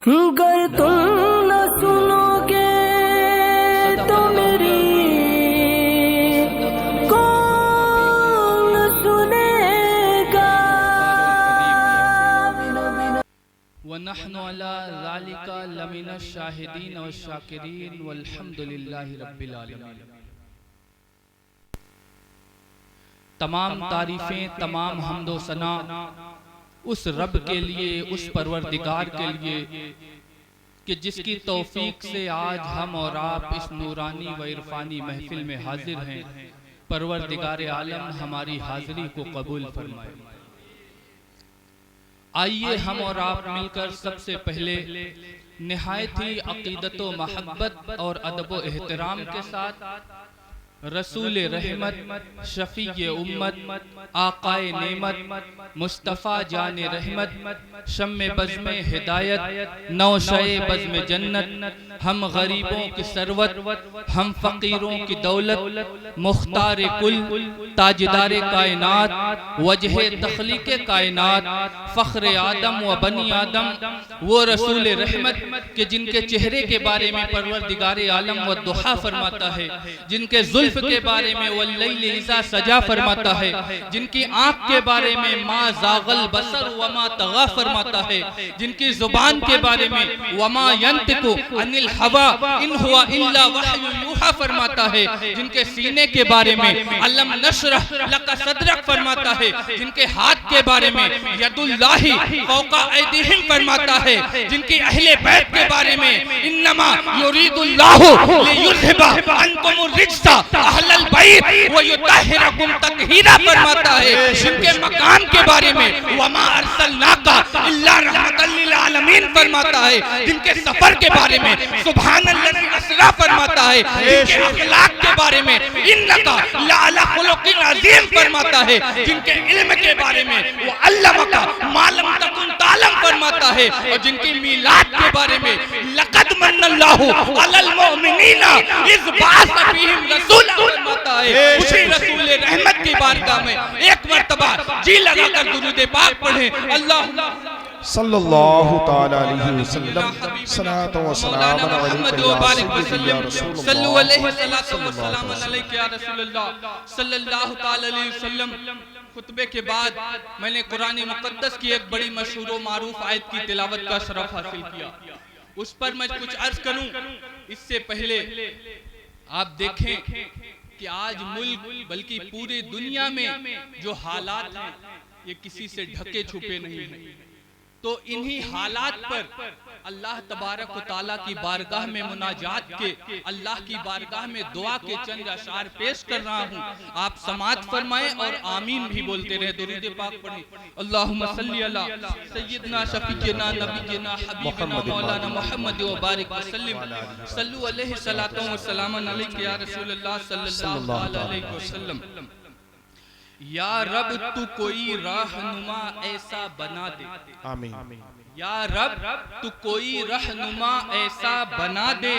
गर तुम न सुनोगे तो मेरी कौन सुनेगा। वनहनु अला ज़ालिका लमिन शाहिदीन व शाकिरीन वल्हम्दुलिल्लाहि रब्बिल आलमीन। तमाम तारीफें, तमाम हम्दो सना उस रब के लिए, उस परवरदिगार के लिए कि जिसकी तौफीक से आज हम और आप इस नूरानी व इरफानी महफिल में हाजिर हैं। परवरदिगार आलम हमारी हाजिरी को कबूल फरमाए। आइए हम और आप मिलकर सबसे पहले निहायत ही अकीदत व महब्बत और अदब व एहतराम के साथ रसूल रहमत, शफीए उम्मत, आकाए नेमत, मुस्तफ़ा जान रहमत, शम्मे बज़्म हिदायत, नौशए बज़्म जन्नत, हम गरीबों की सरवत, हम फ़कीरों की दौलत, मुख्तार कुल, ताजदार कायनात, वजह तख्लीक़ कायनात, फ़ख्र आदम व बनी आदम, वो रसूल रहमत के जिनके चेहरे के बारे में परवरदिगार आलम व दुहा फरमाता है, जिनके जुल्फ के बारे में वल्लैल इज़ा सजा फरमाता है, जिनकी आंख के बारे में मा ज़ागल बसर वमा तगा फरमाता है, जिनकी जुबान के बारे में वमा यंतिकु अनिल हवा इन हुवा इल्ला वह्यु यूहा फरमाता है, जिनके सीने के बारे में अलम नशरह लका सदरक फरमाता है, जिनके हाथ के बारे में यदुल्लाहि फौका ऐदीहिम फरमाता है, जिनकी अहले बैत के बारे में इन्नमा युरीदुल्लाहु लियुज़हिबा अन्कुमुर रिज्सा अहलल बैत व युतहिरकुम तत्हीरा फरमाता है, जिनके मकाम के बारे में वमा अरसलनाका इल्ला रहमतल लिल आलमीन फरमाता है, जिनके सफर के बारे में सुभानल्लज़ी असरा फरमाता है, जिनके अखलाक के बारे में इन्नका लअला खुलुकिन अज़ीम फरमाता है, जिनके इल्म के बारे में वो अल्लमका मा लम तकुन तालम फरमाता है, और जिनकी मीलाद के बारे में लक़द मन्नल्लाहु अलल मुमिनीना इज़ बअस फीहिम रसूला फरमाता है। उसी रसूल रहमत की बारगाह में एक मर्तबा जी लगाकर दुरूद पाक पढ़े। अल्लाह सल्लल्लाहु ताला अलैहि वसल्लम सलातो व सलाम अलैका सल्लु अलैहि सलातो व सलाम अलैका या रसूलल्लाह सल्लल्लाहु ताला अलैहि वसल्लम। खुतबे के बाद मैंने कुरान मुक़द्दस की एक बड़ी मशहूर व मारूफ आयत की तिलावत का शरफ हासिल किया। उस पर मैं कुछ अर्ज करूं इससे पहले आप देखें कि आज मुल्क बल्कि पूरी दुनिया में जो हालात हैं ये किसी से ढके छुपे नहीं हैं। तो इन्हीं हालात पर अल्लाह तबारक व तआला की बारगाह में मुनाजात के, अल्लाह की बारगाह में दुआ के चंद अशार पेश कर रहा हूँ। आप समात फरमाएं और आमीन भी बोलते रहे। दुरूद पाक पढ़ें। अल्लाहुम्मा सल्ली अला सय्यदना शफीना नबीना हबीबना मौलाना मुहम्मद व बारिक व सल्लिम सल्लु अलैहि सलातो व सलामन अलैका या रसूलल्लाह सल्लल्लाहु अलैहि वसल्लम। या रब तू कोई रहनुमा ऐसा बना दे। आमीन। या रब तू कोई रहनुमा ऐसा बना दे,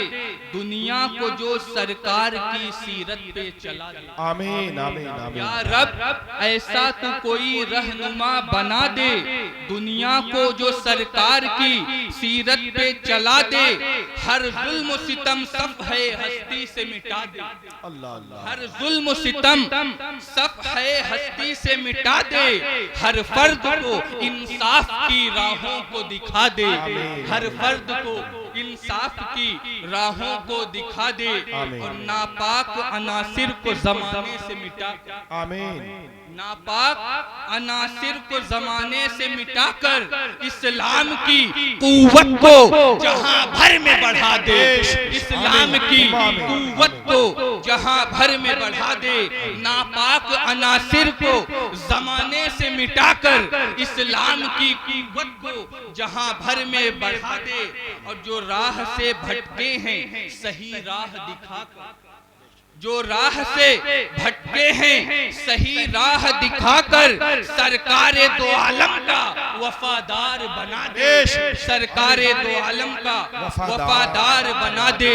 दुनिया को जो सरकार की सीरत पे चला दे। आमीन आमीन आमीन। या रब ऐसा तू कोई रहनुमा बना दे, दुनिया को जो सरकार की सीरत पे चला दे, हर जुल्म सितम सब है हस्ती से मिटा दे। अल्लाह अल्लाह। हर जुल्म सितम सब है हस्ती से मिटा दे, हर फर्द को इंसाफ की राहों को दिखा दे। हर फर्द को इंसाफ की राहों को दिखा दे, और नापाक अनासिर को जमाने से मिटा। आमीन। नापाक अनासिर को जमाने से मिटाकर इस्लाम की कुव्वत को जहां भर में बढ़ा दे। इस्लाम की कुव्वत को जहां भर में बढ़ा दे, नापाक अनासिर को जमाने से मिटाकर इस्लाम की कुव्वत को जहां भर में बढ़ा दे, और जो राह से भटके हैं सही राह दिखाकर, जो राह से भटके हैं सही राह दिखाकर, सरकारे दो आलम का वफादार बना दे। सरकारे दो आलम का वफादार बना दे,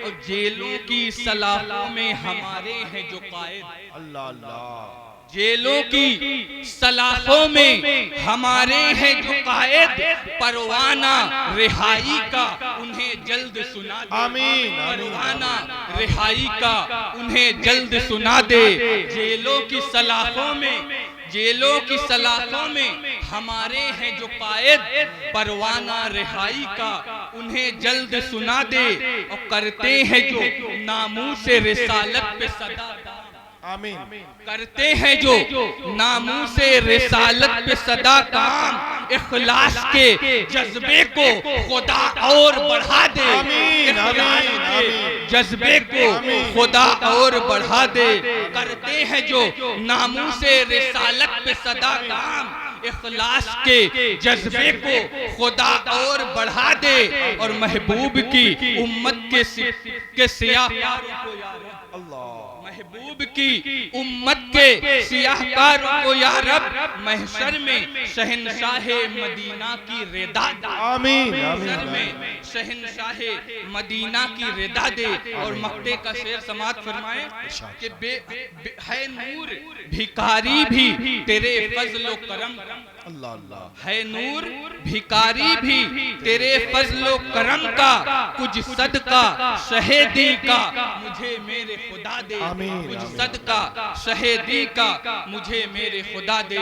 और जेलों की सलाखों में हमारे हैं जो कायद। अल्लाह अल्लाह। जेलों की सलाखों में हमारे हैं जो कायद, परवाना रिहाई का उन्हें जल्द सुना दे। आमीन, परवाना रिहाई का उन्हें जल्द सुना दे। जेलों की सलाखों में, जेलों की सलाखों में हमारे हैं जो कायद, परवाना रिहाई का उन्हें जल्द सुना दे। और करते हैं जो नामूस रिसालत पे सदा, आमीन, करते हैं जो नामूस रिसालत पे सदा काम, इखलास के जज्बे को खुदा और बढ़ा दे। आमीन, इखलास आमीन, के आमीन। जज्बे को खुदा और बढ़ा दे। करते हैं जो नामूस रिसालत पे सदा काम, इखलास के जज्बे को खुदा और बढ़ा दे। और महबूब की उम्मत के सियाहकारों को यार, अल्लाह, महबूब की उम्मत के सियाहकारों को या रब महशर में शहनशाहे मदीना की रिदा दे। आमीन, महशर आमीन। में शहनशाहे मदीना की रिदा दे। और मक्ते का शेर समात फरमाए कि है नूर भिखारी भी तेरे फजलो करम, अल्लाह, अल्लाह, है नूर भिखारी भी तेरे फजलो करम का, कुछ सदका शहीदी का मुझे मेरे खुदा दे। आमीन, कुछ आमीन। सदका शहीदी का मुझे मेरे खुदा दे।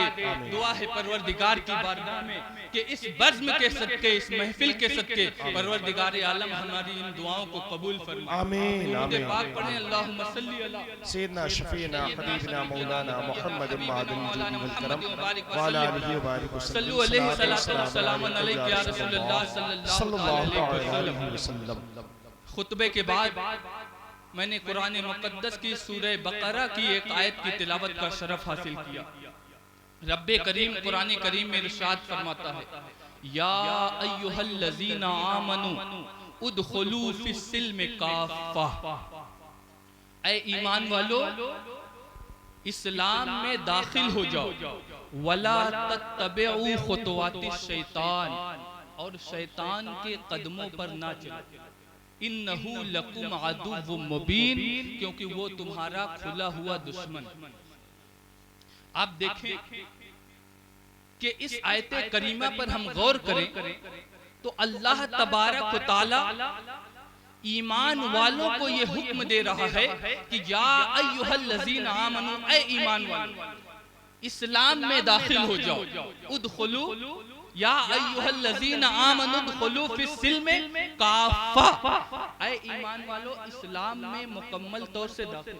दुआ है परवरदिगार की बारगाह में कि इस बज़्म के सदके, इस महफिल के सदके परवरदिगार आलम हमारी इन दुआओं को कबूल फरमाए। आमीन, दुरूद आमीन। पाक पढ़ें, अल्लाहुम्मा सल्ली अला सैयदना शफीना हबीबना मौलाना मुहम्मद मादिन जुल करम वाला आलिहि व बारिक सल्लु अलैहि सलाम अलैका या रसूलल्लाह सल्लल्लाहु अलैहि वसल्लम। खुतबे के बाद मैंने कुरान मुक़द्दस की सूरह बकरा की एक आयत की तिलावत का शरफ हासिल किया। रब्बे करीम कुरान करीम में इरशाद फरमाता है, या अय्युहल्लज़ीना आमनू उदखुलू फिस्सिल्म काफ़ा, ऐ ईमान वालो इस्लाम में दाखिल हो जाओ। वला तत्तबिउ खुतवातिश शैतान, और शैतान के कदमों पर ना चलो। इन्नहु लकुम अदुव्वुम मुबीन, क्योंकि वो तुम्हारा खुला हुआ दुश्मन। आप देखें कि इस आयत करीमा पर हम गौर करें तो अल्लाह तबारक व तआला ईमान वालों को ये हुक्म दे रहा है कि या अय्युहल्लज़ीना आमनू, ऐ ईमान वालों इस्लाम में दाखिल हो जाओ। उदखुलू या अय्युहल्लज़ीना आमनू उदखुलू फिस्सिल्म काफ़ा, ऐ ईमान वालों इस्लाम में मुकम्मल तौर से दाखिल।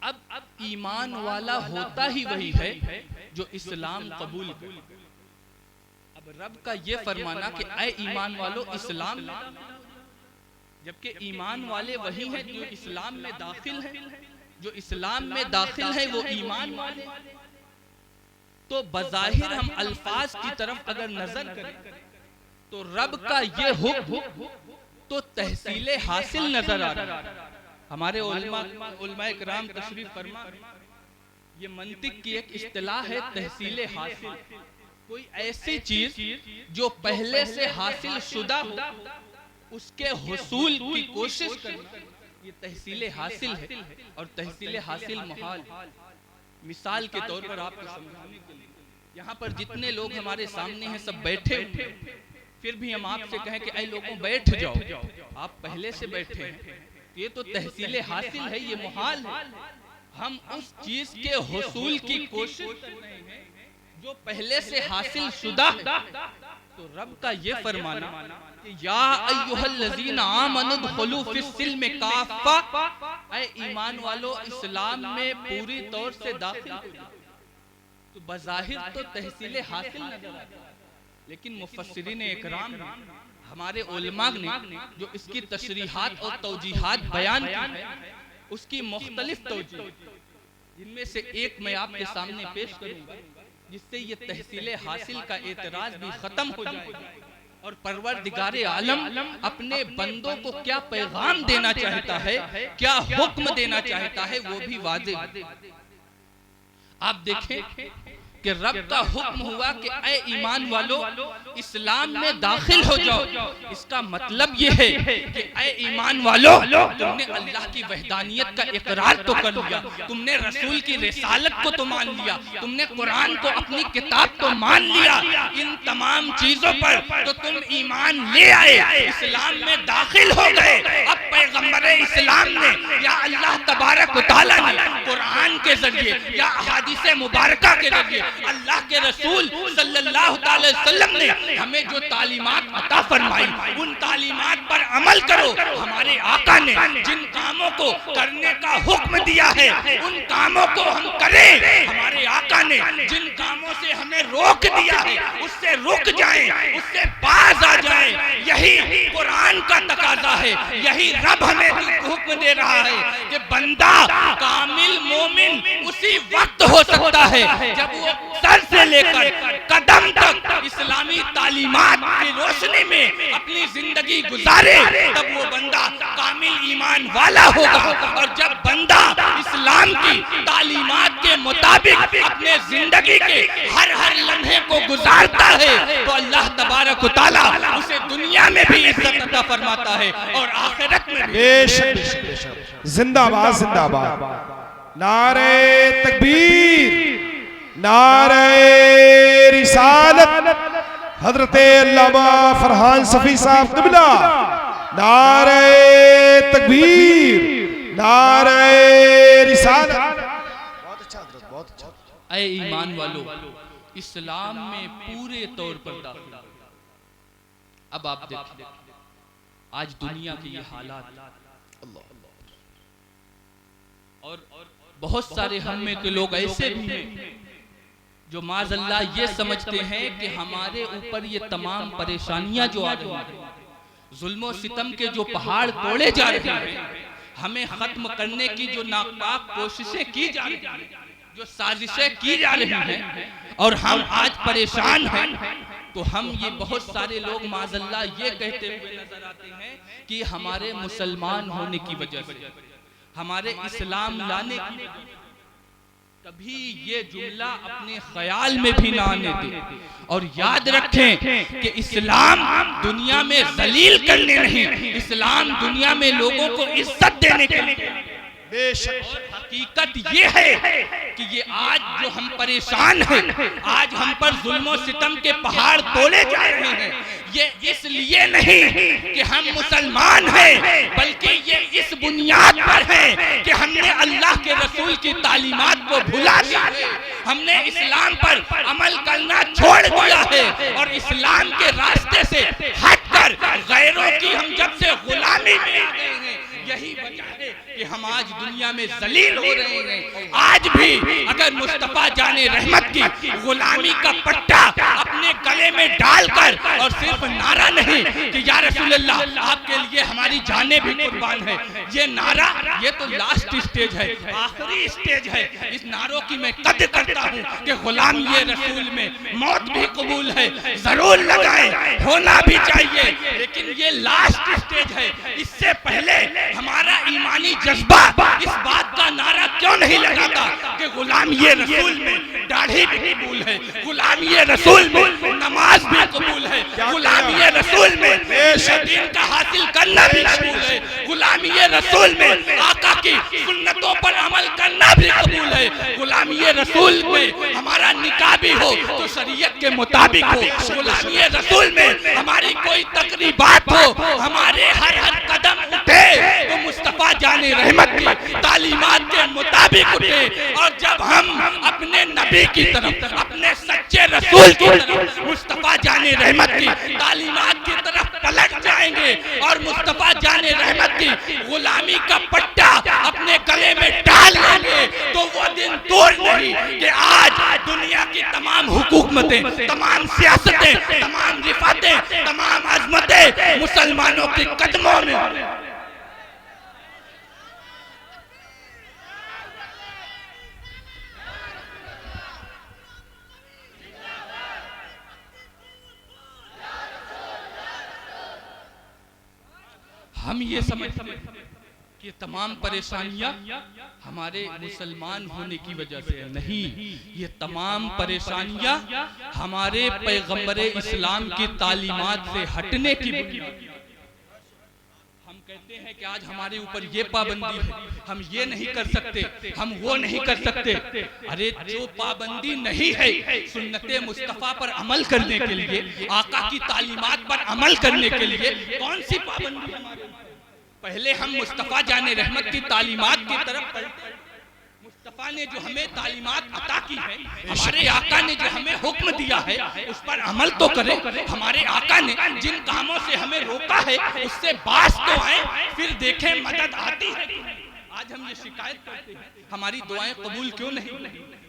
अब ईमान वाला होता ही वही है जो इस्लाम कबूल करे। अब रब का ये फरमाना कि ऐ ईमान वालों इस्लाम, जबकि ईमान वाले वही हैं जो इस्लाम में दाखिल हैं। जो इस्लाम में दाखिल है वो ईमान वाले। तो बज़ाहिर हम अल्फाज की तरफ अगर नजर करें तो रब का ये हुक्म तो तहसीले हासिल नजर आ रहा है। हमारे उलमाए किराम तशरीफ फरमा, ये मंतिक की एक इस्तिलाह है तहसीले हासिल। कोई ऐसी चीज जो पहले से हासिल शुदा हो उसके हुसूल की कोशिश करना, ये तहसीले हासिल है। और तहसीले हासिल मुहाल। मिसाल के तौर पर आपको समझाने के लिए, यहाँ पर जितने लोग हमारे सामने हैं सब बैठे हुए, फिर भी हम आपसे कहें कि ऐ लोगों बैठ जाओ, आप पहले से बैठे हैं, ये तो तहसीले हासिल है, ये मुहाल है। हम उस चीज के हुसूल की कोशिश कर रहे हैं जो पहले से हासिल शुदा है। तो रब का ये फरमाना कि या अय्युहल्लज़ीना आमनू उदखुलू फिस्सिल्म काफ़ा, ऐ ईमान वालों इस्लाम में पूरी तौर से दाखिल हो जाओ। तो बज़ाहिर तो तहसीले हासिल नजर आता है, लेकिन मुफस्सिरीन इकराम हमारे उलमा ने जो इसकी तशरीहात और तौजीहात बयान की है उसकी मुख्तलिफ तौजीह, जिनमें से एक मैं आपके सामने पेश करूंगा जिससे ये तहसीले हासिल का एतराज भी खत्म हो जाए और परवरदिगारे आलम अपने बंदों को क्या पैगाम देना चाहता है, क्या हुक्म देना चाहता है, वो भी वाज़ेह। आप देखें कि रब का हुक्म हुआ कि ऐ ईमान वालों इस्लाम में दाखिल हो जाओ। इसका मतलब ये है कि ऐ ईमान वालों तुमने अल्लाह की वहदानियत का इकरार तो कर लिया, तुमने रसूल की रिसालत को तो मान लिया, तुमने कुरान को अपनी किताब तो मान लिया। इन तमाम चीजों पर तो तुम ईमान ले आए, इस्लाम में दाखिल हो गए। अब पैगंबर इस्लाम ने या अल्लाह तबारक व तआला ने कुरान के जरिए या अहादीस मुबारका के जरिए अल्लाह के रसूल सल्लल्लाहु अलैहि वसल्लम ने हमें जो तालीमात अता फरमाई उन तालीमात पर अमल करो। हमारे आका ने जिन कामों को करने का हुक्म दिया है उन कामों को हम करें। हमारे आका ने जिन कामों से हमें रोक दिया है उससे रुक जाएं, उससे बाज आ जाएं। यही कुरान का तकाजा है, यही रब हमें हुक्म दे रहा है कि बंदा कामिल मोमिन उसी वक्त हो सकता है जब वो सर से लेकर कदम तक इस्लामी तालीमात की रोशनी में अपनी जिंदगी गुजारे, तब वो बंदा कामिल ईमान वाला होगा। और जब बंदा इस्लाम की तालीमात के मुताबिक अपने जिंदगी के हर लम्हे को गुजारता है तो अल्लाह तबारक व तआला उसे दुनिया में भी इज्जत अता फरमाता है और आखिरत में भी। बेशक जिंदाबाद जिंदाबाद, नारे तकबीर, नारे रिसालत, हजरत अल्लामा फरहान सफी साहब क़िबला, नारे तकबीर, नारे रिसालत। बहुत अच्छा हजरत, बहुत अच्छा। ऐ ईमान वालों इस्लाम में पूरे तौर पर दाखिल। अब आप देखिए आज दुनिया की ये हालात, और बहुत सारे हम में के लोग ऐसे भी हैं जो माज़अल्लाह ये समझते हैं कि हमारे ऊपर ये तमाम परेशानियां जो आ रही हैं, जुल्म और सितम के जो पहाड़ तोड़े जा रहे हैं, हमें खत्म करने की जो नापाक कोशिशें की जा रही हैं, जो साजिशें की जा रही हैं, और हम आज परेशान हैं, तो हम ये बहुत सारे लोग माज़अल्लाह ये कहते हुए नजर आते हैं कि हमारे मुसलमान होने की वजह से, हमारे इस्लाम लाने की, कभी ये जुमला अपने ख्याल में भी ना आने दे। और याद रखें कि इस्लाम दुनिया में जलील करने नहीं, इस्लाम दुनिया में लोगों को इज्जत देने के लिए। बेशक हकीकत ये है कि ये आज जो हम परेशान हैं, आज हम पर जुल्म सितम के पहाड़ तोड़े जा रहे हैं, ये इसलिए नहीं कि हम मुसलमान हैं, बल्कि ये इस बुनियाद पर है कि हमने अल्लाह के रसूल की तालीमात को भुला दिया है, हमने इस्लाम पर अमल करना छोड़ दिया है और इस्लाम के रास्ते से हटकर गैरों की हम जब से गुलामी में आ गए हैं। यही वजह है कि हम आज दुनिया में जलील हो रहे हैं। आज भी अगर मुस्तफा जाने रहमत की गुलामी का पट्टा अपने गले में डालकर, और सिर्फ नारा नहीं कि या रसूलल्लाह आपके लिए हमारी जानें भी कुर्बान है, ये नारा ये तो लास्ट स्टेज है, आखिरी स्टेज है। इस नारों की मैं कद्र करता हूँ कि गुलाम ये रसूल में मौत भी कबूल है, जरूर लगाए, होना भी चाहिए, लेकिन ये लास्ट स्टेज है। इससे पहले हमारा ईमानी जज्बा इस बात का नारा क्यों नहीं लगाता कि गुलाम ये रसूल में दाढ़ी भी कबूल है, गुलाम ये रसूल में नमाज भी कबूल है, गुलाम ये रसूल में दीन का हासिल करना भी कबूल है, गुलाम ये रसूल में आका की सुन्नतों पर अमल करना भी कबूल है, गुलाम ये रसूल में हमारा निकाह भी हो तो शरीयत के मुताबिक हो, गुलाम ये रसूल में हमारी कोई तकरीबात हो, हमारे हर कदम उठे तो मुस्तफा जाने रहमत की तालीमात के मुताबिक उठे। और जब हम अपने नबी की तरफ, अपने सच्चे रसूल की तरफ, मुस्तफा जाने रहमत की तालीमात की तरफ पलट जाएंगे और मुस्तफा जाने रहमत की गुलामी का पट्टा अपने गले में डाल लेंगे, तो वो दिन दूर नहीं कि आज दुनिया की तमाम हुकूमतें, तमाम सियासतें, तमाम रिफातें, तमाम अजमतें मुसलमानों के कदमों में। हम ये समझते हैं कि तमाम परेशानियां हमारे मुसलमान होने की वजह से है। नहीं, ये तमाम परेशानियां हमारे पैगंबरे इस्लाम की तालीमात से हटने की बुनियाद। हम कहते हैं कि आज हमारे ऊपर ये पाबंदी है, हम ये नहीं कर सकते, हम वो नहीं कर सकते। अरे जो पाबंदी नहीं है सुन्नते मुस्तफ़ा पर अमल करने के लिए, आका की तालीमात पर अमल करने के लिए कौन सी पाबंदी हमारे? पहले हम मुस्तफ़ा जाने रहमत की तालीमात की तरफ पढ़ते। मुस्तफ़ा ने जो हमें तालीमात अता की है, हमारे आका ने जो हमें हुक्म दिया है, उस पर अमल तो करें। हमारे आका ने जिन कामों से हमें रोका है उससे बाज तो आए, फिर देखें मदद आती है। आज हम ये शिकायत करते हैं, हमारी दुआएं कबूल क्यों नहीं?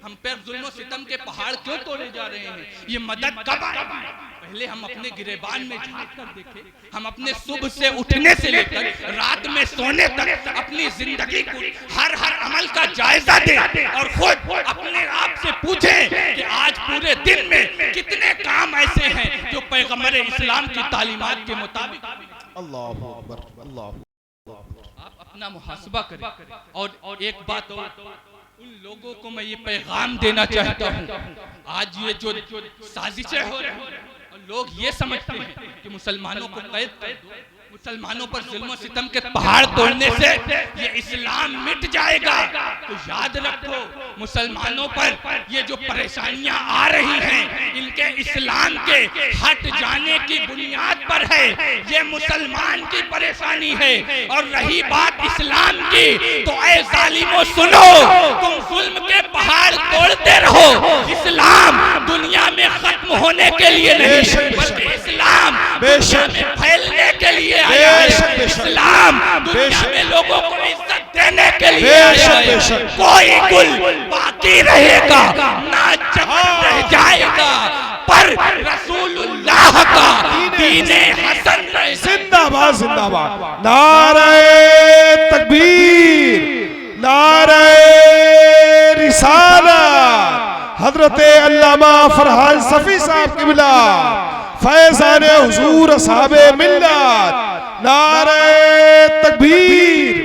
हम पर जुल्म सितम के पहाड़ क्यों तोड़े जा रहे हैं? ये मदद कब आएगी? पहले हम अपने गिरेबान में झांक कर देखें। हम अपने सुबह से उठने से लेकर रात में सोने तक अपनी जिंदगी को हर अमल का जायजा दें और खुद अपने आप से पूछें कि आज पूरे दिन में कितने काम ऐसे हैं जो पैगंबर इस्लाम की तालीमात के मुताबिक। अल्लाहु अकबर, अल्लाहु। आप अपना मुहासबा करें। और एक बात और, उन लोगों को मैं ये पैगाम देना चाहता हूँ, आज ये जो साजिशें हो रही हैं, लोग ये समझते हैं कि मुसलमानों को कैद कर दो, मुसलमानों पर जुल्म सितम के पहाड़ तोड़ने से ये इस्लाम मिट जाएगा। तो याद रखो, मुसलमानों पर ये जो परेशानियां आ रही हैं, इनके इस्लाम के हट जाने की बुनियाद पर है। ये मुसलमान की परेशानी है। और रही बात इस्लाम की, तो ऐ जालिमों सुनो, तुम जुल्म के पहाड़ तोड़ते रहो। इस्लाम दुनिया में खत्म होने के लिए नहीं, बल्कि इस्लाम दुनिया में फैलने के लिए आया है। इस्लाम दुनिया में लोगों को इज्जत देने के लिए आया है। कोई गुल बाकी रहेगा ना चमन रह जाएगा, पर रसूलुल्लाह का दीने हसन रहे। जिंदाबाद, जिंदाबाद। नारे तकबीर, नारे रिसालत। हजरते अल्लामा फरहान सफी साहब क़िबला फैज़ान हुजूर असहाबे मिल्लत। नारे तकबीर,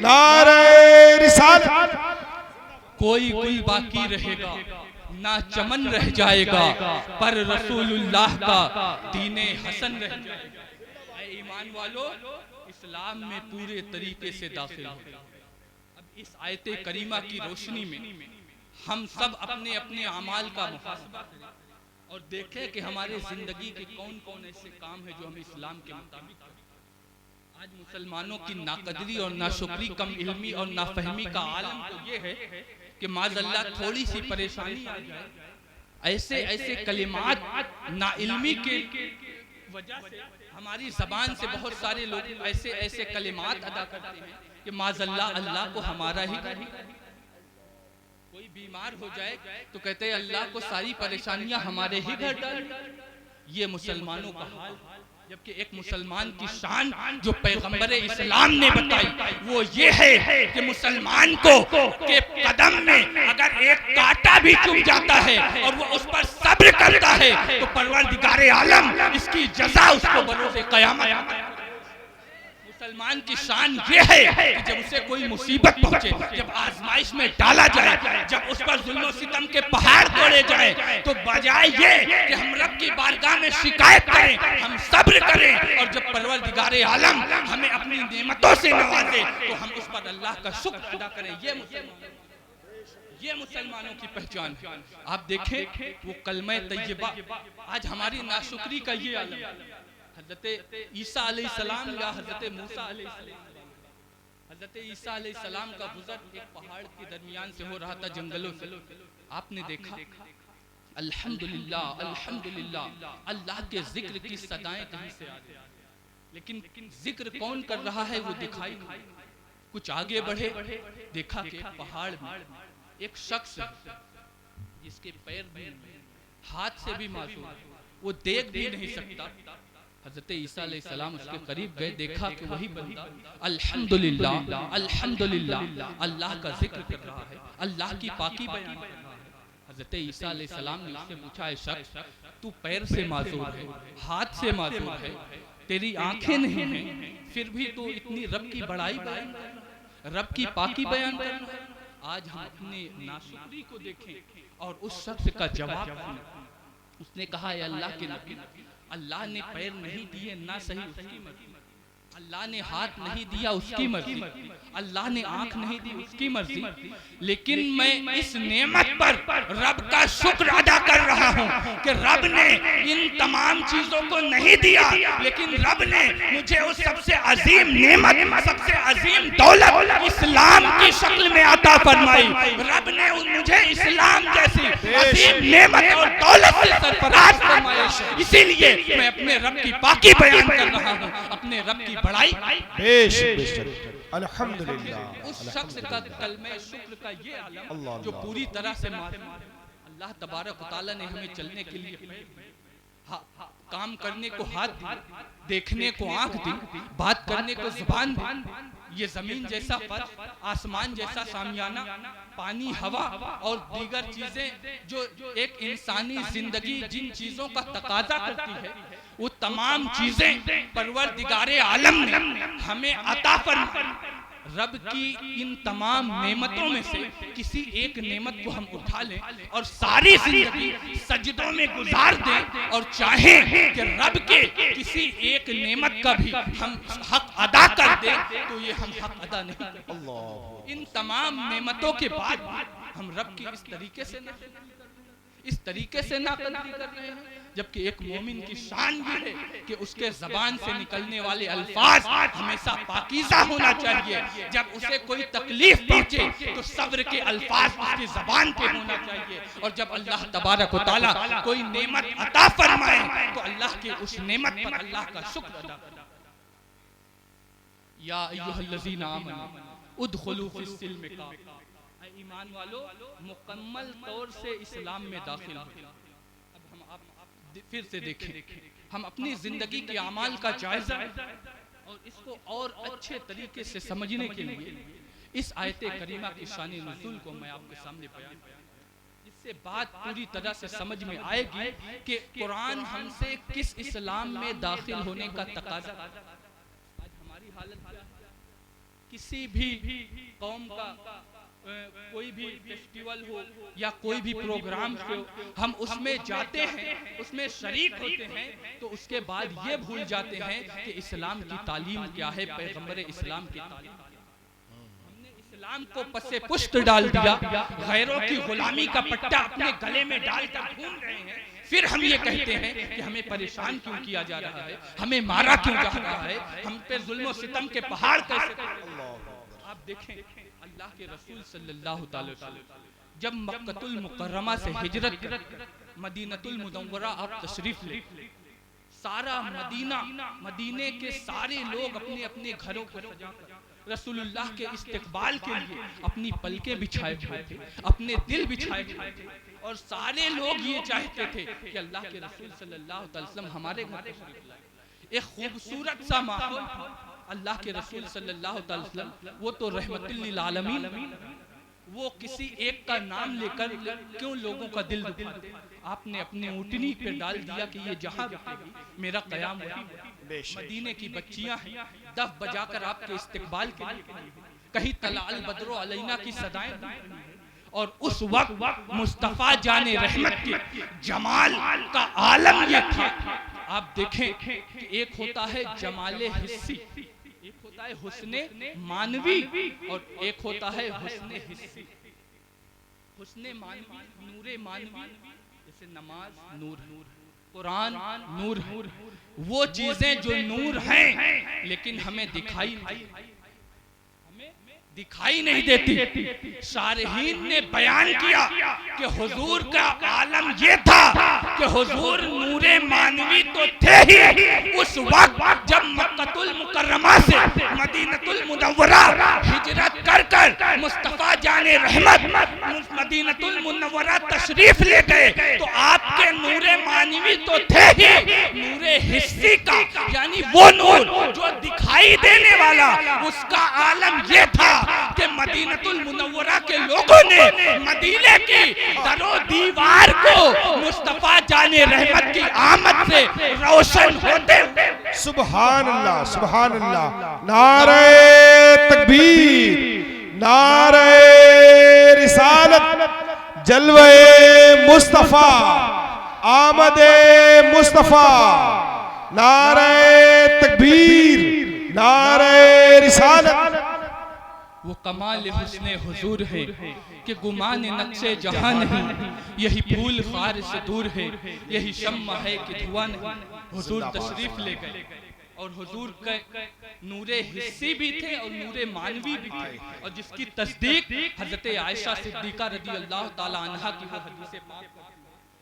नारे रिसालत। कोई गुल बाकी रहेगा ना चमन रह जाएगा, पर रसूलुल्लाह का दीने हसन रह जाएगा। ऐ ईमान वालो, इस्लाम में पूरे तरीके से दाखिल हो। अब इस आयते करीमा की रोशनी में हम सब अपने अपने अमाल का मुहासबा करें और देखें कि हमारे जिंदगी के कौन कौन ऐसे काम है जो हम इस्लाम के मुताबिक करें। आज मुसलमानों की नाकदरी और नाशुक्री, कम इल्मी और नाफहमी का आलम तो ये है कि माज़अल्लाह थोड़ी सी परेशानी आ जाए, ऐसे ऐसे कलिमात ना इल्मी के वजह से हमारी जबान से बहुत सारे लोग ऐसे ऐसे कलिमात अदा करते हैं कि माज़अल्लाह अल्लाह को हमारा ही। कोई बीमार हो जाए तो कहते हैं अल्लाह को सारी परेशानियां हमारे ही घर डाल। ये मुसलमानों का हाल। जबकि एक मुसलमान की शान जो पैगंबर इस्लाम ने बताई वो ये है कि मुसलमान को के कदम में अगर एक कांटा भी चुभ जाता है और वो उस पर सब्र करता है तो परवरदिगार आलम इसकी जज़ा उसको बरोज़े क़यामत। मुसलमान की शान ये है कि जब उसे कोई मुसीबत पहुंचे, जब आजमाइश में डाला जाए, जब उस पर जुल्म सितम के पहाड़ तोड़े जाए, तो बजाय ये कि हम रब की बारगाह में शिकायत करें, हम सब्र करें। और जब परवरदिगार आलम हमें अपनी नेमतों से नवाजे तो हम उस पर अल्लाह का शुक्र अदा करें। ये मुसलमानों की पहचान है। आप देखें वो कलमे तैयबा, आज हमारी नाशुक्री का ये आलम। हज़रत ईसा अलैहिस्सलाम या हज़रत मूसा अलैहिस्सलाम, हज़रत ईसा अलैहिस्सलाम का गुज़र एक पहाड़ के दरमियान से हो रहा था, जंगलों से। आपने देखा अल्हम्दुलिल्लाह अल्हम्दुलिल्लाह, अल्लाह के जिक्र की सदाएं कहीं से आ रही, लेकिन जिक्र कौन कर रहा है वो दिखाई नहीं। कुछ आगे बढ़े, देखा कि पहाड़ में एक शख्स जिसके पैर भी हाथ से भी मासूम, वो देख भी नहीं सकता। हज़रत ईसा अलैहिस्सलाम उसके करीब गए, देखा कि वही बंदा अल्हम्दुलिल्लाह अल्हम्दुलिल्लाह अल्लाह का जिक्र कर रहा है, अल्लाह की पाकी बयान कर रहा है। हज़रत ईसा अलैहिस्सलाम ने उससे पूछा, है शख्स तू पैर से मासूर है, हाथ से मासूर है, तेरी आंखें नहीं हैं, फिर भी तू इतनी रब की बड़ाई बयान कर रहा है। रब की पाकी बयान करना है। आज हम अपने नाशुक्री को देखें और उस शख्स का जवाब सुनें। उसने कहा है अल्लाह के नबी, अल्लाह ने पैर नहीं दिए ना सही उसकी मर्जी, अल्लाह ने हाथ नहीं दिया उसकी मर्जी, अल्लाह ने आंख नहीं दी उसकी मर्जी, लेकिन मैं इस नेमत पर रब का शुक्र अदा कर रहा हूँ कि रब ने इन तमाम चीजों को नहीं दिया, लेकिन रब ने मुझे उस सबसे अजीम नेमत, सबसे अजीम दौलत इस्लाम की शक्ल में अता फरमाई। रब ने मुझे इस्लाम जैसी अजीम नेमत और दौलत से सरफराज फरमाया। इसीलिए मैं अपने रब की पाकी बयान कर रहा हूँ, अपने रब की बड़ाई। अल्हम्दुलिल्लाह। उस शख्स का कलमे शुक्र का ये आलम जो पूरी तरह से अल्लाह तबारक व तआला ने हमें चलने के लिए काम करने को हाथ दी, देखने को आंख दी, बात करने को जुबान दी। ये जमीन जैसा फर्श, आसमान जैसा सामियाना, पानी, हवा और दीगर चीजें जो एक इंसानी जिंदगी जिन चीजों का तकाजा करती है, वो तमाम चीजें परवरदिगारे आलम ने हमें अता फरमाई। रब की इन तमाम नेमतों में से किसी एक नेमत को हम उठा लें और सारी जिंदगी सजदों में गुजार दें और चाहें कि रब के किसी एक नेमत का भी हम हक अदा कर दें, तो ये हम हक अदा नहीं करते। इन तमाम नेमतों के बाद हम रब की इस तरीके से नाकदरी कर रहे हैं, जबकि एक मोमिन की शान ये है कि उसके जबान से निकलने वाले अल्फाज हमेशा पाकीज़ा होना चाहिए। जब उसे कोई तकलीफ पहुंचे तो सब्र के अल्फाज उसकी जबान पे होना चाहिए, और जब अल्लाह तबारक व तआला कोई नेमत अता फरमाए तो अल्लाह के उस नेमत पर अल्लाह का शुक्र अदा करना। या अय्युहल्लज़ीना आमनू उदखुलू फिस्सिल्म काफ़ा, ईमान वालों मुकम्मल तौर से इस्लाम में दाखिल हो। अब हम आप फिर से देखें, हम अपनी जिंदगी के अमाल का जायजा और इसको और अच्छे तरीके से समझने के लिए इस आयत करीमा की शान नुज़ूल को मैं आपके सामने बयान करूं, जिससे बात पूरी तरह से समझ में आएगी कि कुरान हमसे किस इस्लाम में दाखिल होने का तकाजा। आज हमारी हालत क्या है? किसी भी कौम का कोई भी फेस्टिवल हो या कोई भी प्रोग्राम हो, हम उसमें जाते हैं, उसमें शरीक होते हैं, तो उसके बाद ये भूल जाते हैं कि इस्लाम की तालीम क्या है, पैगंबर इस्लाम की तालीम। हमने इस्लाम को पसे पुष्ट डाल दिया, गैरों की गुलामी का पट्टा अपने गले में डालकर घूम रहे हैं। फिर हम ये कहते हैं कि हमें परेशान क्यों किया जा रहा है, हमें मारा क्यों जा रहा है, हम पे जुल्म सितम के पहाड़ कैसे। आप देखें अल्लाह के रसूल सल्लल्लाहु अलैहि वसल्लम जब मक्कतुल मुकर्रमा से हिजरत कर मदीनतुल मुनव्वरा आप तशरीफ ले, सारा मदीने के सारे लोग अपने अपने घरों को सजाकर रसूलुल्लाह के इस्तकबाल के लिए अपनी पलकें बिछाए हुए थे, अपने दिल बिछाए हुए थे, और सारे लोग ये चाहते थे कि अल्लाह के रसूल सल्लल्लाहु अलैहि वसल्लम हमारे घर तशरीफ लाए। एक खूबसूरत सा माहौल था। अल्लाह के रसूल सल्लल्लाहु अलैहि वसल्लम वो तो रहमतुल लिल आलमीन, वो किसी एक का नाम लेकर क्यों लोगों का दिल दुखाते। आपने अपने ऊँटनी पे डाल दिया कि ये जहाँ रुकेगी मेरा क़याम वही। मदीने की बच्चियां हैं, दफ बजाकर आपके इस्तकबाल के लिए, कहीं तलाअल बद्रो अलैना की सदाएं, और उस वक्त मुस्तफ़ा जाने रहमत के जमाल का आलम ये था। आप देखें कि एक होता है जमाले हिस्सी, एक होता है हुस्ने मानवी, और एक होता है हुस्ने हिस्सी। हुस्ने मानवी, नूरे मानवी, जैसे नमाज नूर, कुरान नूर, वो चीजें जो नूर हैं लेकिन हमें दिखाई नहीं देती। शारहीन ने बयान किया कि हुजूर का आलम ये था कि हुजूर नूरे मानवी तो थे ही। उस वक्त जब मक्कतुल मुकर्रमा से मदीनतुल मुनव्वरा हिजरत कर मुस्तफा जाने रहमत मदीनतुल मुनव्वरा तशरीफ ले गए, तो आपके नूरे मानवी तो थे ही, नूरे हिस्सी का यानी वो नूर जो दिखाई देने वाला, उसका आलम ये था कि मदीनतुल मुनव्वरा के लोगों ने मदीने की दरो दीवार को मुस्तफा जाने रहमत की आमद से रोशन होते हुए। सुभान अल्लाह, सुभान अल्लाह, नारे तकबीर, नारे रिसालत जलवे मुस्तफा आमदे मुस्तफा नारे तकबीर नारे रिसालत। वो कमाल हुस्ने हुजूर है कि गुमान नक्शे जहां नहीं, यही फूल खार से दूर है, यही शम्मा है कि धुआं नहीं। हुजूर तशरीफ ले गए और हुजूर के नूरे हिस्सी भी थे और नूरे मानवी भी थे, और जिसकी तस्दीक हजरत आयशा सिद्दीका रदी अल्लाह ताला अन्हा की वो हदीस पाक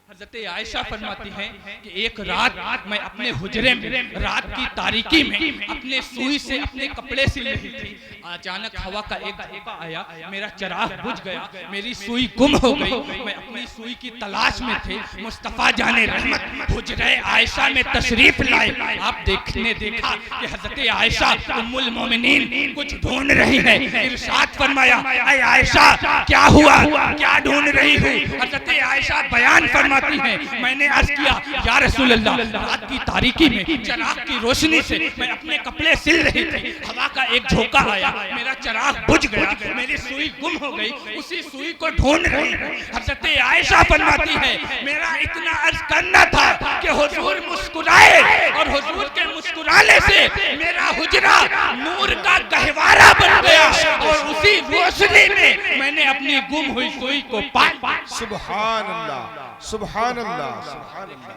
हजरत आयशा फरमाती हैं कि एक रात मैं अपने हुजरे में रात की तारीकी में अपने सुई से अपने कपड़े सिल रही थी। अचानक हवा का एक झोंका आया, मेरा चिराग बुझ गया, मेरी सुई गुम हो गई। मैं अपनी सुई की तलाश में थे। मुस्तफा जाने रहमत हुजरे आयशा में तशरीफ लाए। आप देखा कि हजरत आयशा उम्मुल मोमिनीन कुछ ढूंढ रही है। इरशाद फरमाया, ऐ आयशा क्या हुआ, क्या ढूंढ रही हो? हजरत आयशा बयान फरमाती है, मैंने अर्ज किया या रसूल अल्लाह, रात की तारीकी में चिराग की रोशनी से मैं अपने कपड़े सिल रही थी, हवा का एक झोंका आया, मेरा चिराग बुझ गया, मेरी सुई गुम हो गई, उसी सुई को ढूंढ रही हूं। हजरत आयशा फरमाती है, मेरा इतना अर्ज करना था कि हुजूर मुस्कुराए और हुजूर के मुस्कुराने से मेरा हुजरा नूर का गहवारा बन गया और उसी रोशनी में मैंने अपनी गुम हुई सुई को पाया। सुभान अल्लाह सुभान अल्लाह सुभान अल्लाह।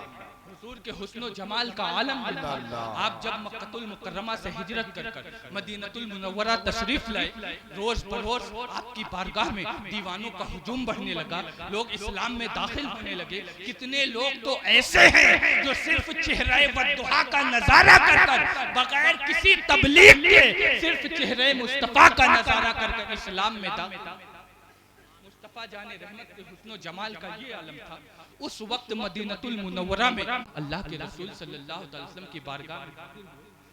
हुजूर के हुस्न जमाल का आलम अल्लाह। आप जब मक्कतुल मुकर्रमा से हिजरत कर मदीनतुल मुनव्वरा तशरीफ लाए, रोज बरोज आपकी बारगाह में दीवानों का हुजूम बढ़ने लगा, लोग इस्लाम में दाखिल होने लगे। कितने लोग तो ऐसे हैं जो सिर्फ चेहरे वद्दुहा का नजारा कर बगैर किसी तबलीग के सिर्फ चेहरे मुस्तफा का नजारा कर इस्लाम में दाखिल। मुस्तफा जाने रहमत के हुस्न जमाल का ये आलम था। उस वक्त मदीनतुल मुनव्वरा में अल्लाह के रसूल सल्लल्लाहु अलैहि वसल्लम की बारगाह में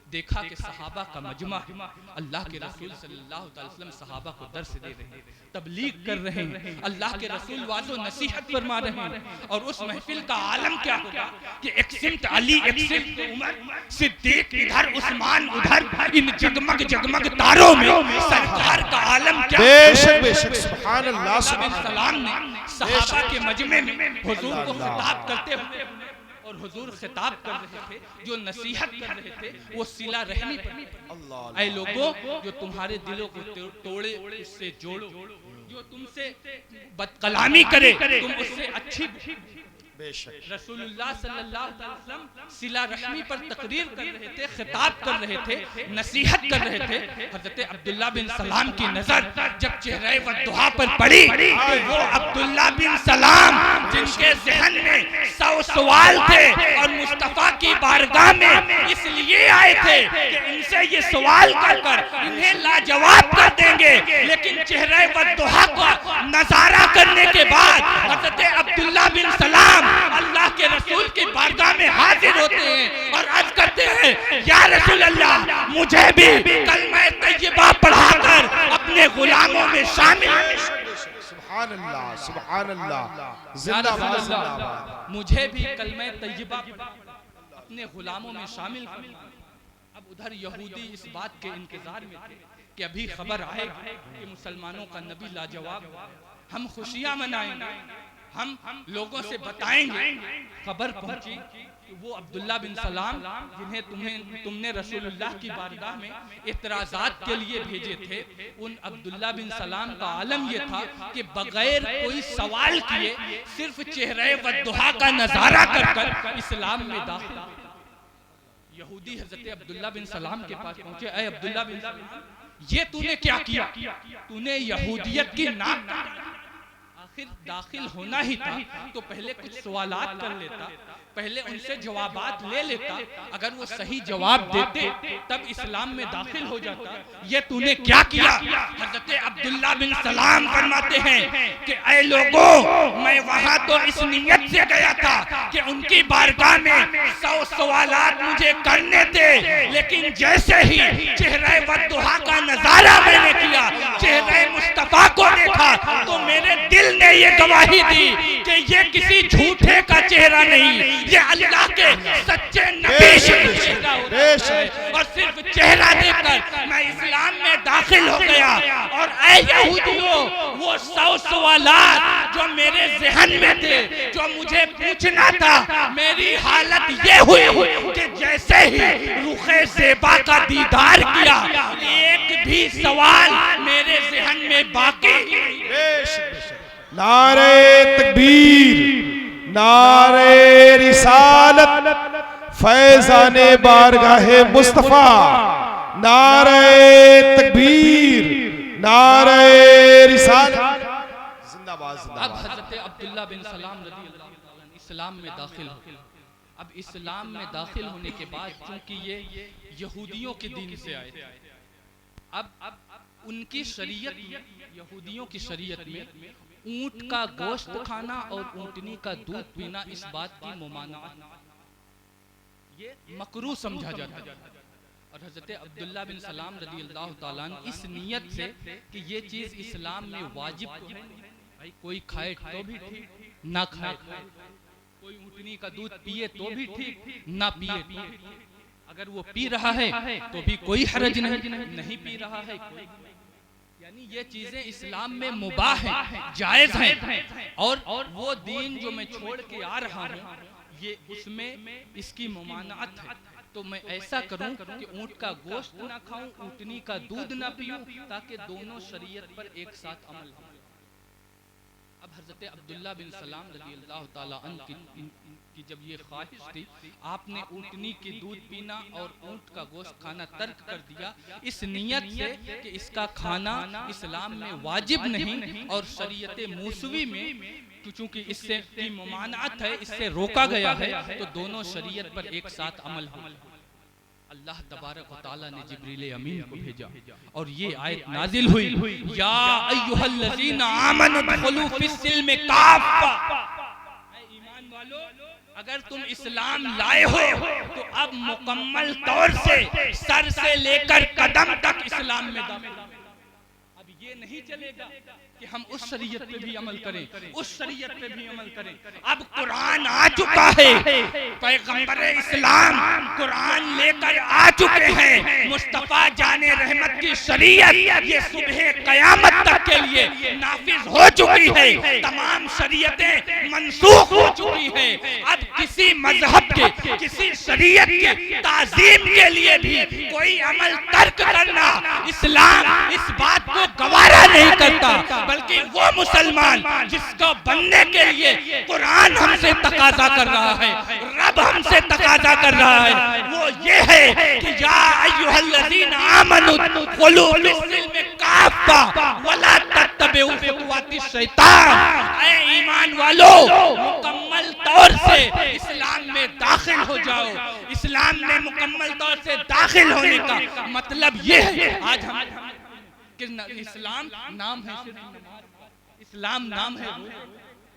देखा कि सहाबा का मजमा है। अल्लाह के रसूल सल्लल्लाहु अलैहि वसल्लम सहाबा को दर्स दे रहे हैं, तबलीग कर रहे हैं, अल्लाह के रसूल वाजो नसीहत फरमा रहे हैं। और उस महफिल का आलम क्या होगा कि एक सिमत अली, एक सिमत उमर, सिद्दीक इधर, उस्मान उधर, इन जगमग जगमग तारों में सरकार का आलम क्या। बेशक बेशक सुभान अल्लाह सुभान सलाम ने सहाबा के मजमे में हुजूर को खिताब करते हुए, और हुजूर खिताब कर रहे थे, जो नसीहत कर रहे थे वो सिला रहमी पर। ऐ लोगों, जो तुम्हारे दिलों को तोड़े उससे जोड़ो, जो तुमसे बदकलामी करे तुम उससे अच्छी। रसूलुल्लाह सल्लल्लाहु अलैहि वसल्लम सिला रहमी पर तकरीर कर रहे थे, खिताब कर रहे थे, नसीहत कर रहे थे। हजरत अब्दुल्ला बिन सलाम की नजर जब चेहरे वद्दुहा पर पड़ी तो वो अब्दुल्ला बिन सलाम जिनके जहन में 100 सवाल थे और मुस्तफा की बारगाह में इसलिए आए थे कि इनसे ये सवाल कर इन्हें लाजवाब कर देंगे, लेकिन चेहरे वद्दुहा का नजारा करने के बाद हजरत अब्दुल्ला बिन सलाम अल्लाह के रसूल की बारगाह में हाजिर होते हैं और अर्ज करते हैं, या रसूल अल्लाह, मुझे भी कलमा तैयबा पढ़ाकर अपने गुलामों में शामिल। सुभान अल्लाह सुभान अल्लाह जिंदाबाद जिंदाबाद। मुझे भी कलमा तैयबा अपने गुलामों में शामिल। अब उधर यहूदी इस बात के इंतजार में थे कि अभी खबर आएगी कि मुसलमानों का नबी लाजवाब, हम खुशियां मनाएंगे, हम लोगों से बताएंगे। खबर पहुंची कि वो अब्दुल्ला बिन सलाम जिन्हें तुमने रसूलुल्लाह की बारगाह में इतराजात के लिए भेजे थे, उन अब्दुल्ला बिन सलाम का आलम ये था कि बगैर कोई सवाल किए सिर्फ चेहरे वद्दुहा का नजारा कर इस्लाम में दाखिल। यहूदी हजरत अब्दुल्ला बिन सलाम के पास पहुंचे, ऐ अब्दुल्ला बिन सलाम, ये तूने क्या किया? तूने यहूदियत की नाक काटी। आखिर दाखिल होना ही था तो पहले कुछ सवालात कर लेता, पहले उनसे जवाबात ले लेता। अगर वो सही जवाब देते तब इस्लाम में दाखिल हो जाता। ये तूने क्या किया? हजरत अब्दुल्ला बिन सलाम फरमाते हैं कि ऐ लोगों, मैं वहां तो इस नियत से गया था कि उनकी बारगाह में 100 सवालात मुझे करने थे, लेकिन जैसे ही चेहरे वद्दुहा का नजारा मैंने किया, चेहरे मुस्तफा को देखा, तो मेरे दिल ने ये गवाही दी कि ये किसी झूठे का चेहरा नहीं, ये अल्लाह के सच्चे नबी का चेहरा होता है। और सिर्फ चेहरा देखकर मैं इस्लाम में दाखिल हो गया। और ऐ यहूदियों, वो 100 सवालात जो मेरे ज़हन में थे, जो मुझे पूछना था, मेरी हालत ये हुई कि जैसे ही रुखे ज़ेबा का दीदार किया, एक भी सवाल मेरे ज़हन में बाकी। नारे तकबीर, नारे रिसालत, फैज़ाने बारगाहे मुस्तफा, नारे तकबीर, नारे रिसालत, जिंदाबाद अब जिंदाबाद। हजरत अब्दुल्ला बिन सलाम रज़ियल्लाहु ताला अन्हु इस्लाम में दाखिल हो। अब इस्लाम में दाखिल होने के बाद चूंकि ये यहूदियों के दीन से आए थे, अब उनकी शरीयत में, यहूदियों की शरीयत में ऊंट का गोश्त खाना और ऊंटनी का दूध पीना इस बात की मुमानात, ये मकरूह समझा जाता है। और हज़रत अब्दुल्ला बिन सलाम रज़ियल्लाहु ताला अन्हु इस नियत से कि ये चीज़ इस्लाम में वाजिब तो है, भाई कोई खाए तो भी ठीक, ना खाए कोई ऊंटनी का दूध पिए तो भी ठीक, ना पिए तो भी ठीक। अगर वो पी रहा है तो भी कोई हरज नहीं पी रहा है कोई, यानी ये चीजें इस्लाम में मुबाह हैं, जायज हैं। और वो दीन जो मैं छोड़ के आ रहा हूँ, ये उसमें इसकी मुमानात है। तो मैं ऐसा करूं कि ऊंट का गोश्त ना खाऊं, ऊंटनी का दूध ना पीऊं, ताकि दोनों शरीयत पर एक साथ अमल हो। अब हज़रत अब्दुल्ला बिन सलाम रज़ियल्लाहु ताला अन्हु की जब ये ख्वाहिश थी, आपने ऊंटनी की दूध पीना और ऊंट का गोश्त खाना तर्क कर दिया, इस नियत से कि इसका खाना इस्लाम में वाजिब नहीं और शरीयत मूसवी में चूंकि इससे की मुमानात है, इससे रोका गया है, तो दोनों शरीयत पर एक साथ अमल हो। अल्लाह तबारक व तआला ने जिब्रील अमीन को भेजा और ये आयत नाजिल हुई, या अय्युहल्लज़ीना आमनु दुखुलू फिस्सिल्मि काफ़ा। ईमान वालों, अगर तुम इस्लाम लाए हो तो अब मुकम्मल तौर से सर से लेकर कदम तक इस्लाम में दाखिल। अब ये नहीं चलेगा कि हम उस शरीयत पे भी अमल करें, उस शरीयत पे भी अमल करें। अब कुरान आ चुका है, पैगंबर इस्लाम कुरान लेकर आ चुके हैं, मुस्तफा जाने रहमत की शरीयत ये सुबह कयामत तक के लिए नाफिज हो चुकी है, तमाम शरीयतें मनसूख हो चुकी हैं। अब किसी मजहब के, किसी शरीयत के ताजीम के लिए भी कोई अमल तर्क करना इस्लाम इस बात को गवारा नहीं करता, बल्कि वो मुसलमान जिसको बनने के लिए कुरान हमसे तकाजा कर रहा है, रब हमसे तकाजा कर रहा है, वो ये है कि या अय्युहल्लज़ीना आमनु दुखुलू फिस्सिल्मि काफ़ा वला तत्तबिउ खुतुवाति शैतान। ऐ ईमान वालों, मुकम्मल तौर से इस्लाम में दाखिल हो जाओ। इस्लाम में मुकम्मल तौर से दाखिल होने का मतलब ये है, आज हम कि इस्लाम नाम है, इस्लाम नाम है,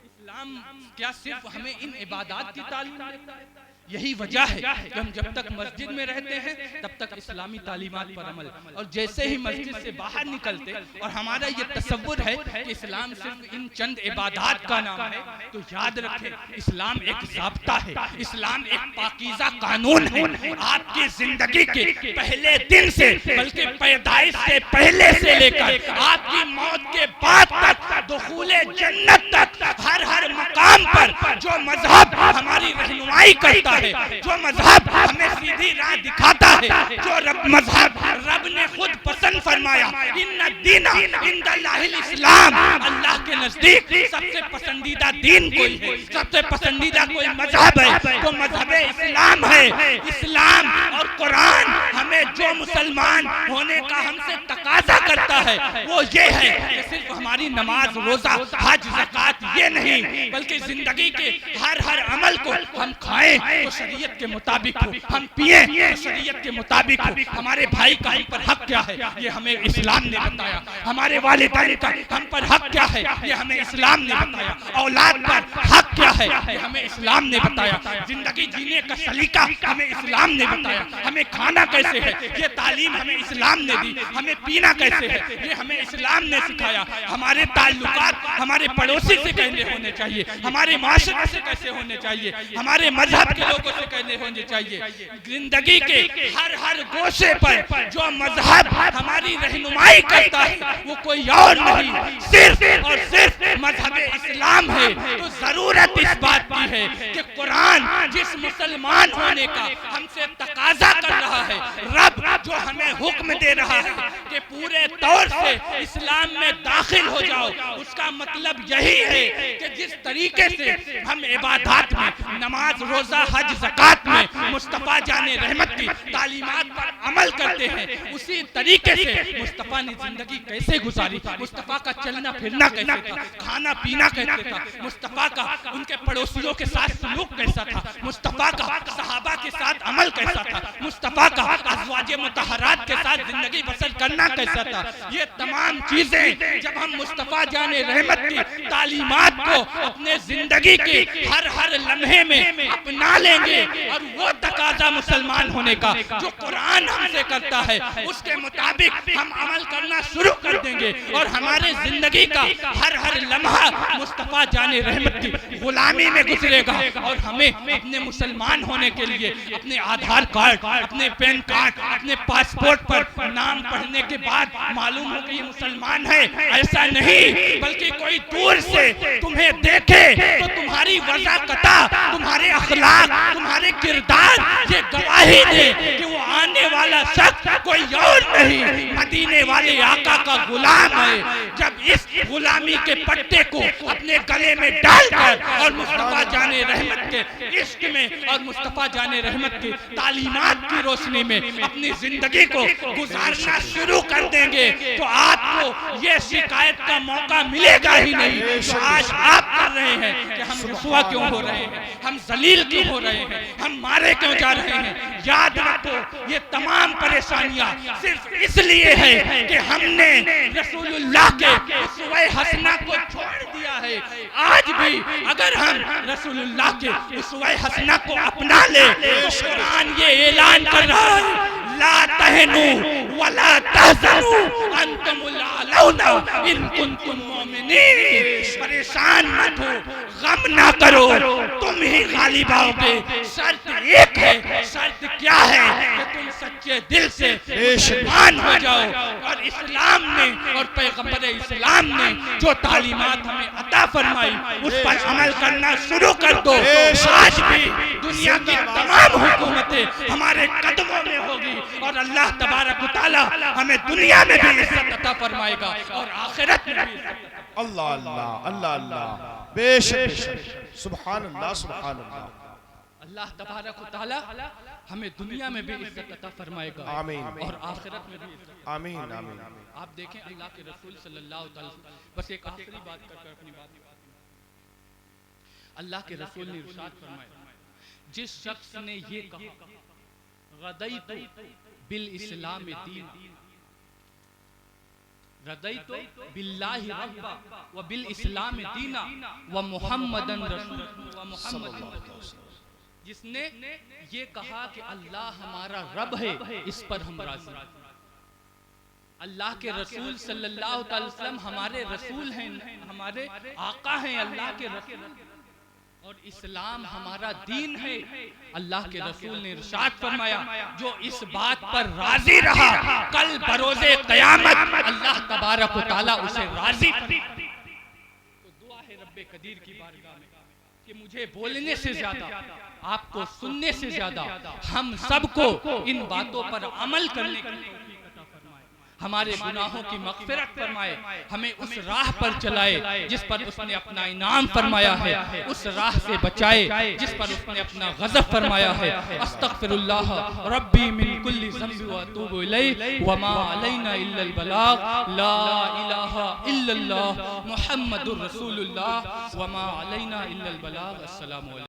इस्लाम क्या सिर्फ हमें इन इबादत की तालीम देता है? यही वजह है कि हम जब तक मस्जिद में रहते हैं तब तक इस्लामी तालीमात पर अमल, और जैसे ही मस्जिद से बाहर निकलते और हमारा ये तसव्वुर है कि इस्लाम सिर्फ इन चंद इबादत का नाम है, तो याद रखें इस्लाम एक ज़ाब्ता है, इस्लाम एक पाकीज़ा कानून है। आपकी जिंदगी के पहले दिन से, बल्कि पैदाइश से पहले से लेकर आपकी मौत के बाद तक, दुखूले जन्नत तक, हर मकाम पर जो मजहब हमारी रहनुमाई करता है, जो मजहब हमें सीधी राह दिखाता है, जो मजहब रब ने खुद पसंद फरमाया, इन्ना दीना इंदल्लाहिल इस्लाम, अल्लाह के नजदीक सबसे पसंदीदा दीन कोई है, सबसे पसंदीदा कोई मजहब है तो मजहब इस्लाम है। इस्लाम और कुरान हमें जो मुसलमान होने का हमसे तकाजा करता है वो ये है कि सिर्फ हमारी नमाज, रोजा, हज, ज़कात ये नहीं, बल्कि जिंदगी के हर अमल को हम खाएं तो शरीयत के मुताबिक हो, हम पिए तो शरीयत के मुताबिक हो। हमारे भाई का हम पर हक क्या है ये हमें इस्लाम ने बताया, हमारे वालिदैन का हम पर हक क्या है ये हमें इस्लाम ने बताया, औलाद पर हक क्या है ये हमें इस्लाम ने बताया, जिंदगी जीने का सलीका हमें इस्लाम ने बताया, हमें खाना कैसे है ये तालीम हमें इस्लाम ने दी, हमें पीना कैसे है ये हमें इस्लाम ने सिखाया, हमारे ताल्लुकात हमारे पड़ोसी से कैसे होने चाहिए, हमारे माशरे से कैसे होने चाहिए, हमारे मजहब के लोगों से कैसे होने चाहिए। जिंदगी के हर गोशे पर जो मजहब हमारी रहनुमाई करता है वो कोई और नहीं, सिर्फ और सिर्फ मजहब इस्लाम है। तो जरूरत इस बात की है कि कुरान जिस मुसलमान होने का हमसे तकाजा कर रहा है, रब जो हमें हुक्म दे रहा है कि पूरे तौर से इस्लाम में दाखिल हो जाओ, उसका मतलब यही है कि जिस तरीके से हम इबादत में नमाज रोजा हज ज़कात में मुस्तफ़ा जाने रहमत की तालीमात पर अमल करते हैं, उसी तरीके से मुस्तफ़ा ने जिंदगी कैसे गुजारी, मुस्तफ़ा का चलना फिरना कैसे था, खाना पीना कैसे था, मुस्तफ़ा का उनके पड़ोसियों के साथ सलूक कैसा था, मुस्तफ़ा का सहाबा के साथ अमल कैसा था, मुस्तफ़ा का अज़वाजे मुतहरात के साथ जिंदगी बसर करना कैसा था। ये तमाम चीजें जब हम मुस्तफ़ा जाने रहमत की तालीमात को अपने जिंदगी के हर लम्हे में अपना लेंगे और वो तकाजा मुसलमान होने का जो कुरान हमसे करता है उसके मुताबिक हम अमल करना शुरू कर देंगे और हमारे जिंदगी का हर लम्हा मुस्तफ़ा जाने रहमत की गुलामी में गुजरेगा। और हमें अपने मुसलमान होने के लिए अपने आधार कार्ड, अपने पैन कार्ड, अपने पासपोर्ट पर नाम पढ़ने के बाद मालूम हो कि ये मुसलमान है, ऐसा नहीं, बल्कि कोई दूर से तुम्हें देखे तो तुम्हारी वज़ाकता, तुम्हारे अखलाक, तुम्हारे किरदार ये गवाही दे कि वो आने वाला शख्स कोई और नहीं, मदीने वाले आका का गुलाम है। जब इस गुलामी के पट्टे को अपने गले में डालकर और मुस्तफ़ा जाने रहमत के इश्क में और मुस्तफ़ा जाने रहमत की तालीमात की रोशनी में अपनी जिंदगी को गुजारना शुरू कर देंगे तो आपको ये शिकायत का मौका मिलेगा ही नहीं जो आज आप कर रहे हैं कि हम रुसवा क्यों हो रहे हैं, हम जलील क्यों हो रहे हैं, हम मारे क्यों जा रहे हैं। याद रखो ये तमाम परेशानियां सिर्फ इसलिए है कि हमने रसूलुल्लाह के उसवे हसना को छोड़ दिया है। आज भी अगर हम रसूलुल्लाह के उसवे हसना को अपना ले तो कुरान ये ऐलान कर रहा है ला तहनु वला तहज़नु अंतुमुल आलौना इन कुंतुम मोमिनीन। परेशान मत हो, गम ना करो, तुम ही गालिब आओगे। शर्त एक है, शर्त क्या है कि तुम सच्चे दिल से मुसलमान हो जाओ और इस्लाम ने और पैगंबर इस्लाम ने जो तालीमात हमें अता फरमाई उस पर अमल करना शुरू कर दो। आज भी दुनिया की तमाम हुकूमतें हमारे कदमों में होगी और अल्लाह तबारक व तआला हमें दुनिया में भी इज्जत अता फरमाएगा और आखिरत में भी। अल्लाह अल्लाह अल्लाह अल्लाह, बेशक सुभान अल्लाह सुभान अल्लाह। अल्लाह तबारक व तआला हमें दुनिया में भी इज्जत अता फरमाएगा आमीन और आखिरत में भी इज्जत। आमीन आमीन। आप देखें अल्लाह के रसूल सल्लल्लाहु अलैहि वसल्लम, बस एक आखिरी बात कर अपनी बात, अल्लाह के रसूल ने इरशाद फरमाया जिस शख्स ने ये कहा गदैतु बिल इस्लाम दीन, रदैतु बिल्लाहि रब्बा व बिल इस्लाम दीना व मुहम्मदन रसूल व मुहम्मद। जिसने ये कहा कि अल्लाह हमारा रब है, इस पर हम राजी। अल्लाह के रसूल सल्लल्लाहु अलैहि वसल्लम हमारे रसूल हैं, हमारे आका हैं, अल्लाह के रसूल, और इस्लाम हमारा दीन है। अल्लाह के रसूल ने इरशाद फरमाया जो इस बात पर राजी रहा कल बरोज़े क़यामत अल्लाह तबारक व तआला उसे राजी। तो दुआ है रब्बे कदीर की बारगाह में कि मुझे बोलने से ज्यादा, आपको सुनने से ज्यादा हम सबको इन बातों पर अमल करने की हमारे गुनाहों की मग़फ़िरत फरमाए, हमें उस राह पर चलाए जिस पर उसने अपना इनाम फरमाया है, उस राह से बचाए जिस पर उसने अपना गज़ब फरमाया है। अस्तग़फ़िरुल्लाह रब्बी मिन कुल्ली ज़ंबि व अतूबु इलैहि व मा अलैना इल्लल बलाग, ला इलाहा इल्लल्लाह मुहम्मदुर रसूलुल्लाह व मा अलैना इल्लल बलाग। अस्सलामु अलैकुम।